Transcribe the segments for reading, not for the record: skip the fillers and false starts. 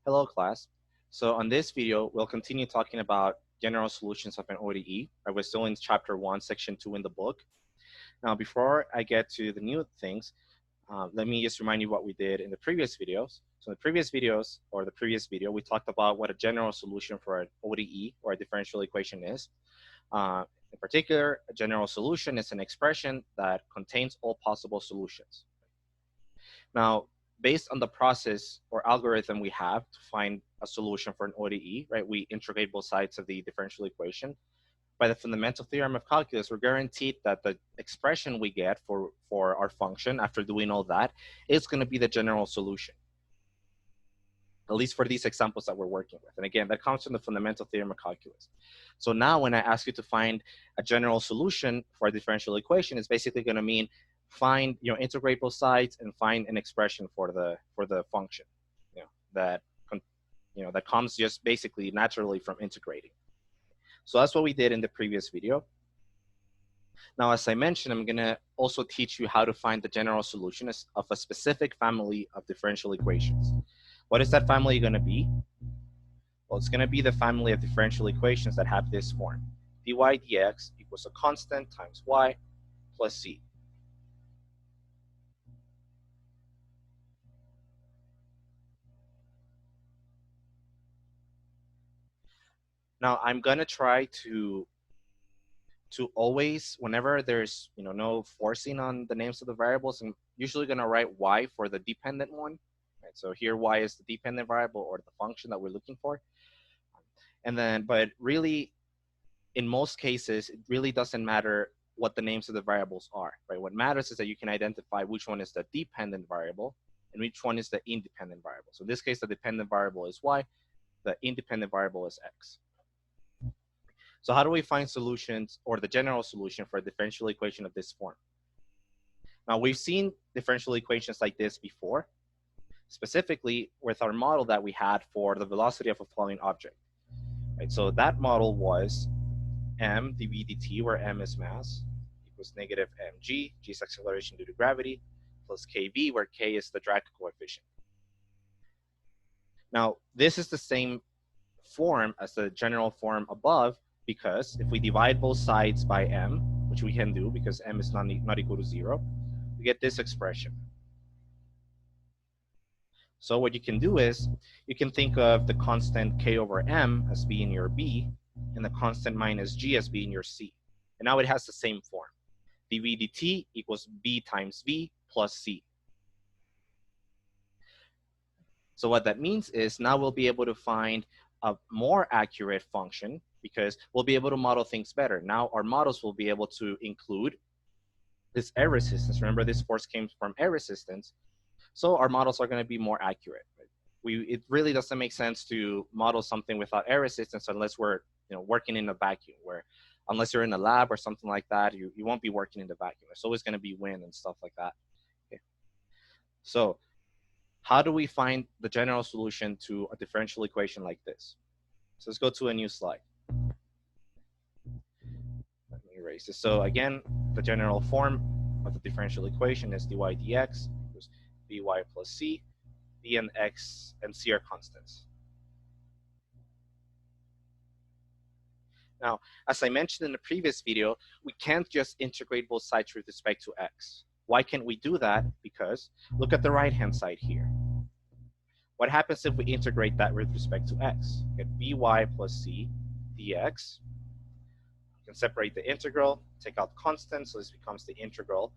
Hello, class. So on this video, we'll continue talking about general solutions of an ODE. We're still in chapter 1, section 2 in the book. Now, before I get to the new things, let me just remind you what we did in the previous videos. So in the previous videos, or the previous video, we talked about what a general solution for an ODE, or a differential equation, is. In particular, a general solution is an expression that contains all possible solutions. Now, based on the process or algorithm we have to find a solution for an ODE, right, we integrate both sides of the differential equation. By the fundamental theorem of calculus, we're guaranteed that the expression we get for our function after doing all that is going to be the general solution, at least for these examples that we're working with. And again, that comes from the fundamental theorem of calculus. So now when I ask you to find a general solution for a differential equation, it's basically going to mean find, integrate both sides and find an expression for the function, that comes just basically naturally from integrating. So that's what we did in the previous video. Now, as I mentioned, I'm going to also teach you how to find the general solution of a specific family of differential equations. What is that family going to be? Well, it's going to be the family of differential equations that have this form. dy dx equals a constant times y plus c. Now, I'm going to try to always, whenever there's no forcing on the names of the variables, I'm usually going to write y for the dependent one. Right? So here y is the dependent variable or the function that we're looking for. And then, but really, in most cases, it really doesn't matter what the names of the variables are, right? What matters is that you can identify which one is the dependent variable and which one is the independent variable. So in this case, the dependent variable is y, the independent variable is x. So how do we find solutions or the general solution for a differential equation of this form? Now, we've seen differential equations like this before, specifically with our model that we had for the velocity of a flowing object. Right? So that model was m dv dt, where m is mass, equals negative mg, g is acceleration due to gravity, plus kv, where k is the drag coefficient. Now, this is the same form as the general form above, because if we divide both sides by m, which we can do because m is not equal to 0, we get this expression. So what you can do is you can think of the constant k over m as being your b and the constant minus g as being your c. And now it has the same form. dv dt equals b times v plus c. So what that means is now we'll be able to find a more accurate function because we'll be able to model things better. Now our models will be able to include this air resistance. Remember, this force came from air resistance. So our models are going to be more accurate. It really doesn't make sense to model something without air resistance unless we're working in a vacuum, where unless you're in a lab or something like that, you won't be working in the vacuum. There's always going to be wind and stuff like that. Okay. So how do we find the general solution to a differential equation like this? So let's go to a new slide. Let me erase this. So again, the general form of the differential equation is dy dx equals by plus c. b and x and c are constants. Now, as I mentioned in the previous video, we can't just integrate both sides with respect to x. Why can't we do that? Because look at the right-hand side here. What happens if we integrate that with respect to x? We get by plus c dx. You can separate the integral, take out constant, so this becomes the integral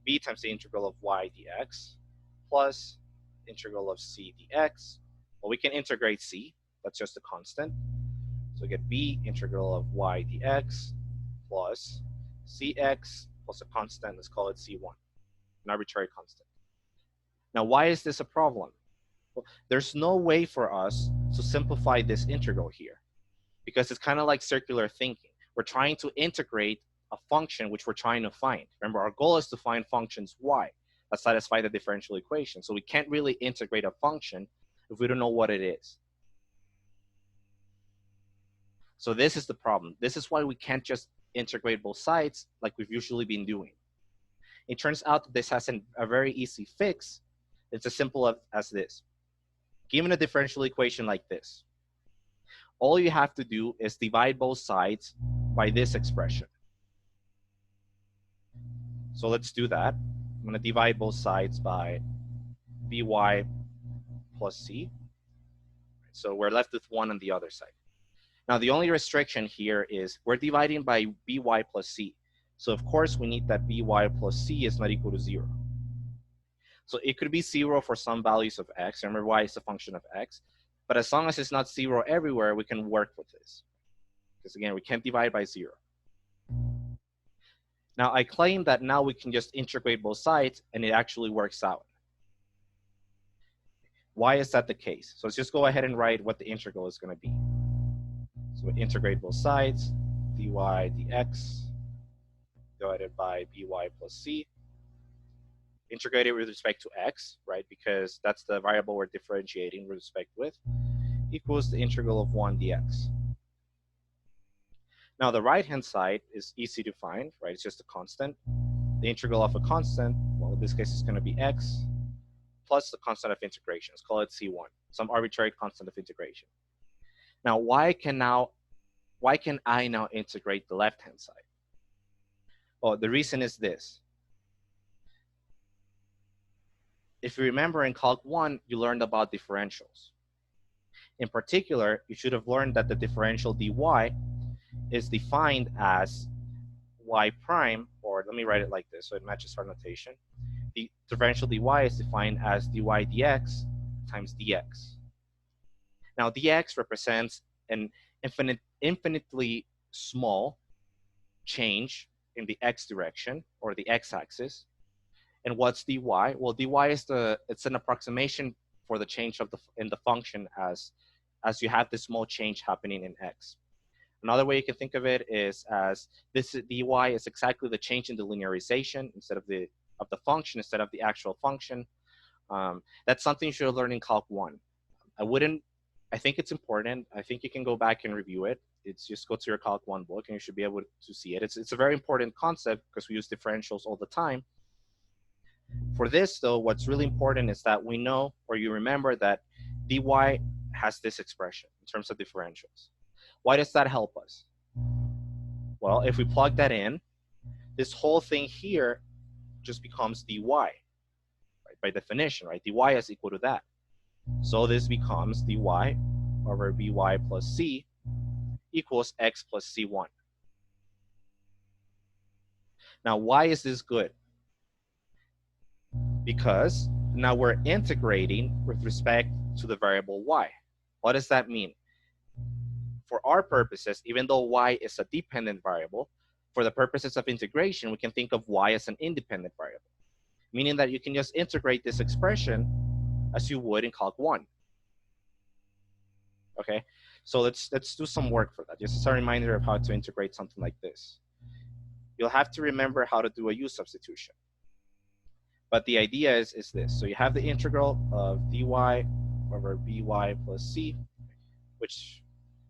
b times the integral of y dx plus integral of c dx. Well, we can integrate c, that's just a constant. So we get b integral of y dx plus cx plus a constant, let's call it c1, an arbitrary constant. Now, why is this a problem? Well, there's no way for us to simplify this integral here because it's kind of like circular thinking. We're trying to integrate a function which we're trying to find. Remember, our goal is to find functions y that satisfy the differential equation. So we can't really integrate a function if we don't know what it is. So this is the problem. This is why we can't just integrate both sides like we've usually been doing. It turns out that this has a very easy fix. It's as simple as this. Given a differential equation like this, all you have to do is divide both sides by this expression. So let's do that. I'm going to divide both sides by by plus c. So we're left with 1 on the other side. Now, the only restriction here is we're dividing by by plus c. So, of course, we need that by plus c is not equal to 0. So it could be 0 for some values of x. Remember, y is a function of x. But as long as it's not 0 everywhere, we can work with this. Because, again, we can't divide by 0. Now, I claim that now we can just integrate both sides, and it actually works out. Why is that the case? So let's just go ahead and write what the integral is going to be. So we integrate both sides, dy dx divided by by plus c. Integrate it with respect to x, right? Because that's the variable we're differentiating with respect with, equals the integral of 1 dx. Now the right-hand side is easy to find, right? It's just a constant. The integral of a constant, well, in this case, it's going to be x plus the constant of integration. Let's call it c1, some arbitrary constant of integration. Now, why can I now integrate the left-hand side? Well, the reason is this. If you remember in Calc 1, you learned about differentials. In particular, you should have learned that the differential dy is defined as y prime, or let me write it like this so it matches our notation. The differential dy is defined as dy dx times dx. Now, dx represents an infinitely small change in the x direction, or the x-axis. And what's dy? Well, dy is it's an approximation for the change of in the function as you have this small change happening in x. Another way you can think of it is as this dy is exactly the change in the linearization instead of the function instead of the actual function. That's something you should learn in Calc 1. I think it's important. I think you can go back and review it. It's just go to your Calc 1 book and you should be able to see it. It's a very important concept because we use differentials all the time. For this, though, what's really important is that we know, or you remember, that dy has this expression in terms of differentials. Why does that help us? Well, if we plug that in, this whole thing here just becomes dy, right? By definition, right? dy is equal to that. So this becomes dy over by plus c equals x plus c1. Now, why is this good? Because now we're integrating with respect to the variable y. What does that mean? For our purposes, even though y is a dependent variable, for the purposes of integration, we can think of y as an independent variable, meaning that you can just integrate this expression as you would in Calc 1. Okay, so let's do some work for that. Just as a reminder of how to integrate something like this. You'll have to remember how to do a u substitution. But the idea is this. So you have the integral of dy over by plus c, which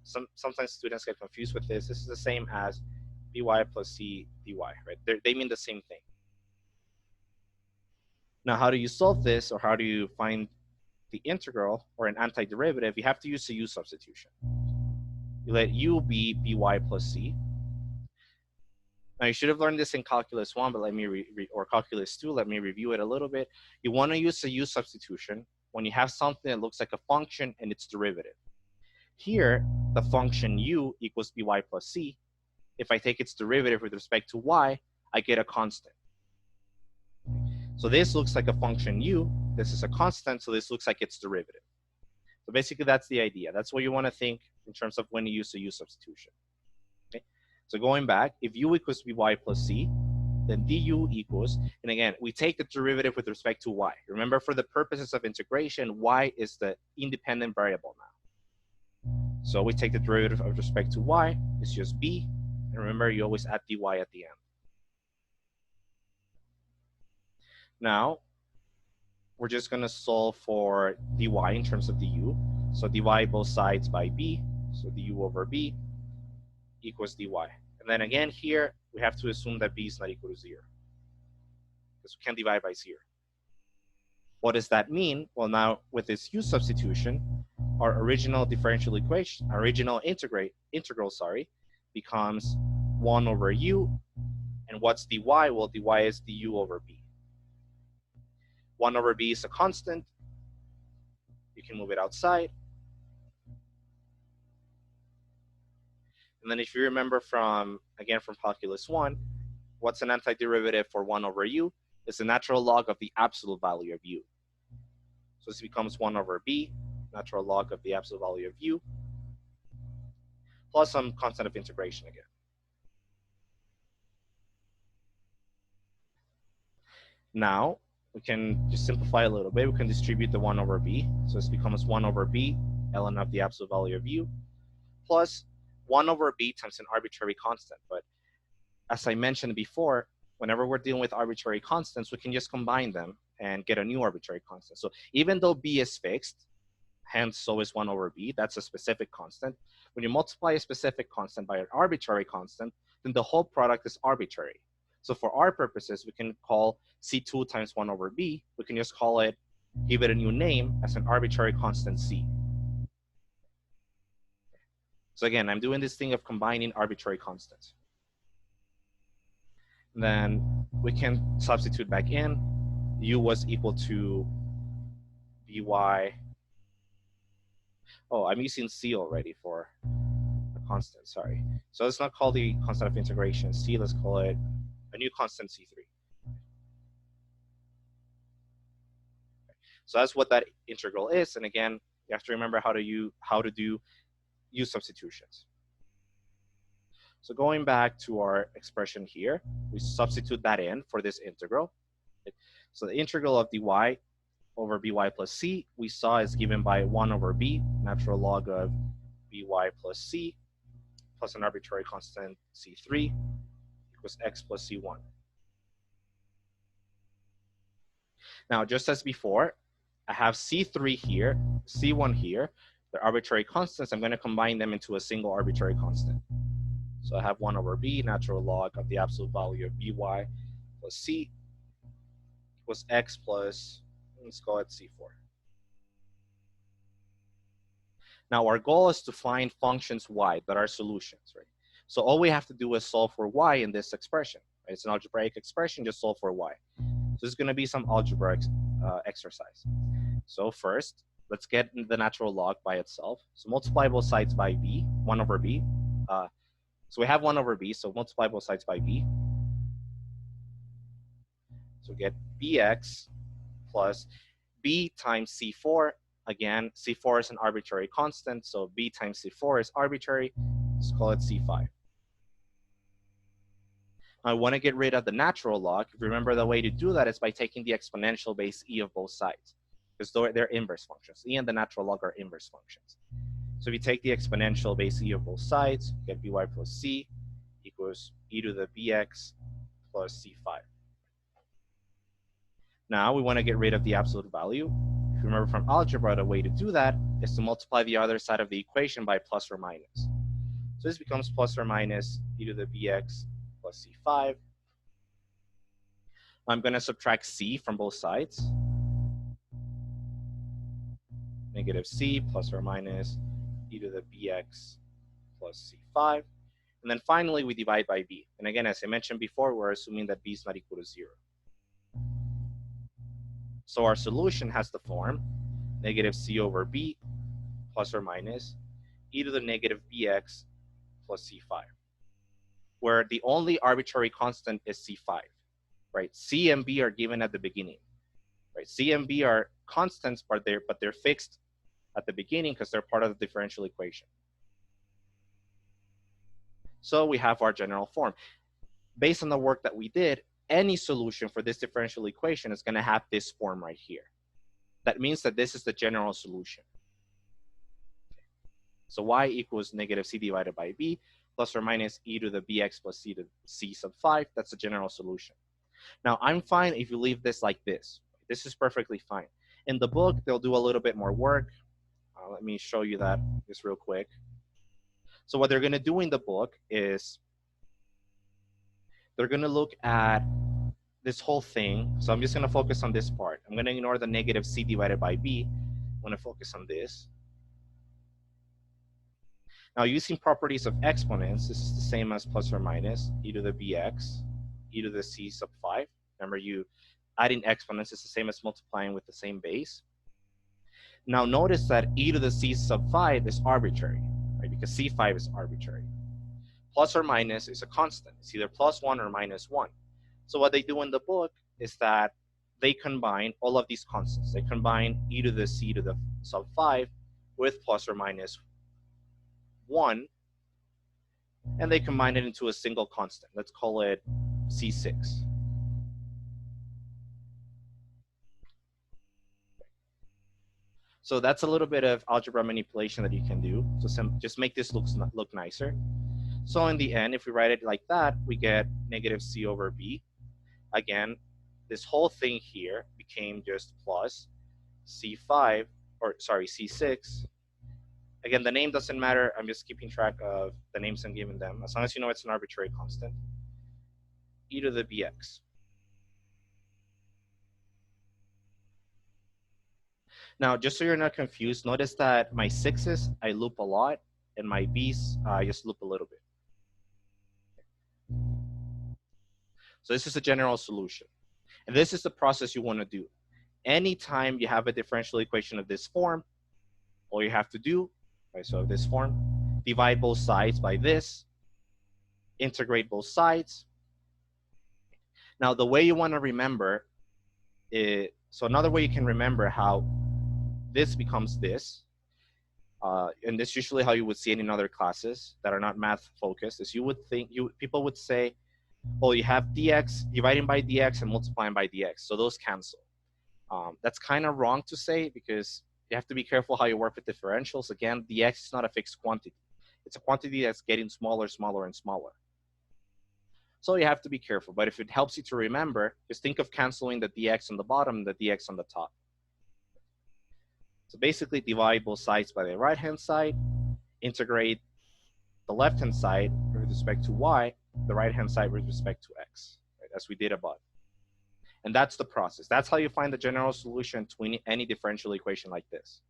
sometimes students get confused with this. This is the same as by plus c dy, right? They mean the same thing. Now, how do you solve this, or how do you find the integral or an antiderivative? You have to use the u substitution. You let u be by plus c. Now, you should have learned this in Calculus 1, but let me or Calculus 2, let me review it a little bit. You want to use the u substitution when you have something that looks like a function and its derivative. Here, the function u equals by plus c. If I take its derivative with respect to y, I get a constant. So this looks like a function u. This is a constant, so this looks like its derivative. So basically, that's the idea. That's what you want to think in terms of when you use the u substitution. Okay? So going back, if u equals by plus c, then du equals, and again, we take the derivative with respect to y. Remember, for the purposes of integration, y is the independent variable now. So we take the derivative with respect to y, it's just b, and remember, you always add dy at the end. Now, we're just going to solve for dy in terms of du. So divide both sides by b, so du over b equals dy. And then again here, we have to assume that b is not equal to 0, because we can't divide by 0. What does that mean? Well, now with this u substitution, our original differential equation, original integral, becomes 1 over u. And what's dy? Well, dy is du over b. 1 over b is a constant. You can move it outside. And then if you remember from calculus 1, what's an antiderivative for 1 over u? It's the natural log of the absolute value of u. So this becomes 1 over b, natural log of the absolute value of u, plus some constant of integration again. Now, we can just simplify a little bit. We can distribute the 1 over b. So this becomes 1 over b, ln of the absolute value of u, plus 1 over b times an arbitrary constant. But as I mentioned before, whenever we're dealing with arbitrary constants, we can just combine them and get a new arbitrary constant. So even though b is fixed, hence so is 1 over b, that's a specific constant. When you multiply a specific constant by an arbitrary constant, then the whole product is arbitrary. So for our purposes, we can call c2 times 1 over b, we can just call it, give it a new name as an arbitrary constant c. So again, I'm doing this thing of combining arbitrary constants. Then we can substitute back in. U was equal to by. Oh, I'm using c already for a constant, sorry. So let's not call the constant of integration c, let's call it a new constant c3. So that's what that integral is. And again, you have to remember how to do u substitutions. So going back to our expression here, we substitute that in for this integral. So the integral of dy over by plus c, we saw is given by 1 over b, natural log of by plus c, plus an arbitrary constant c3 equals x plus c1. Now, just as before, I have c3 here, c1 here. They're arbitrary constants. I'm going to combine them into a single arbitrary constant. So I have 1 over b, natural log of the absolute value of by plus c equals x plus, let's call it c4. Now our goal is to find functions y that are solutions, right? So all we have to do is solve for y in this expression. Right? It's an algebraic expression, just solve for y. So this is going to be some algebra exercise. So first, let's get the natural log by itself. So multiply both sides by b, 1 over b. So we have 1 over b, so multiply both sides by b. So get bx plus b times c4. Again, c4 is an arbitrary constant, so b times c4 is arbitrary. Let's call it c5. I want to get rid of the natural log. If you remember, the way to do that is by taking the exponential base e of both sides, because they're inverse functions. E and the natural log are inverse functions. So if you take the exponential base e of both sides, you get by plus c equals e to the bx plus c5. Now we want to get rid of the absolute value. If you remember from algebra, the way to do that is to multiply the other side of the equation by plus or minus. So this becomes plus or minus e to the bx plus c5. I'm going to subtract c from both sides. Negative c plus or minus e to the bx plus c5. And then finally, we divide by b. And again, as I mentioned before, we're assuming that b is not equal to 0. So our solution has the form negative c over b plus or minus e to the negative bx plus c5, where the only arbitrary constant is c5, right? C and b are given at the beginning, right? C and b are constants, but they're fixed at the beginning because they're part of the differential equation. So we have our general form. Based on the work that we did, any solution for this differential equation is going to have this form right here. That means that this is the general solution. So y equals negative c divided by b plus or minus e to the bx plus c to c sub 5. That's the general solution. Now, I'm fine if you leave this like this. This is perfectly fine. In the book, they'll do a little bit more work. Let me show you that just real quick. So what they're going to do in the book is they're going to look at this whole thing. So I'm just going to focus on this part. I'm going to ignore the negative c divided by b. I'm going to focus on this. Now, using properties of exponents, this is the same as plus or minus e to the bx, e to the c sub 5. Remember, you adding exponents is the same as multiplying with the same base. Now, notice that e to the c sub 5 is arbitrary, right? Because c5 is arbitrary. Plus or minus is a constant. It's either plus 1 or minus 1. So what they do in the book is that they combine all of these constants. They combine e to the c to the sub 5 with plus or minus 1, and they combine it into a single constant. Let's call it c6. So that's a little bit of algebra manipulation that you can do. So just make this look nicer. So in the end, if we write it like that, we get negative c over b. Again, this whole thing here became just plus c5, or sorry, c6. Again, the name doesn't matter. I'm just keeping track of the names I'm giving them. As long as you know it's an arbitrary constant. E to the bx. Now, just so you're not confused, notice that my 6's, I loop a lot, and my b's, I just loop a little bit. So this is a general solution. And this is the process you want to do. Anytime you have a differential equation of this form, all you have to do, right, so this form, divide both sides by this, integrate both sides. Now, the way you want to remember it, so another way you can remember how this becomes this, and this is usually how you would see it in other classes that are not math focused, is you would think, people would say, oh, you have dx, dividing by dx and multiplying by dx, so those cancel. That's kind of wrong to say because you have to be careful how you work with differentials. Again, dx is not a fixed quantity. It's a quantity that's getting smaller, smaller, and smaller. So you have to be careful. But if it helps you to remember, just think of canceling the dx on the bottom and the dx on the top. So basically divide both sides by the right-hand side, integrate the left-hand side with respect to y, the right-hand side with respect to x, right, as we did above. And that's the process. That's how you find the general solution to any differential equation like this.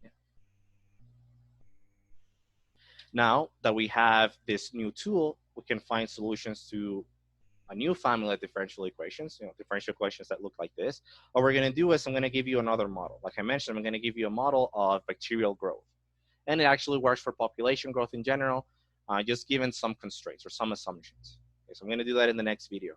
Yeah. Now that we have this new tool, we can find solutions to a new family of differential equations, differential equations that look like this. What we're going to do is I'm going to give you another model. Like I mentioned, I'm going to give you a model of bacterial growth. And it actually works for population growth in general, just given some constraints or some assumptions. Okay, so I'm going to do that in the next video.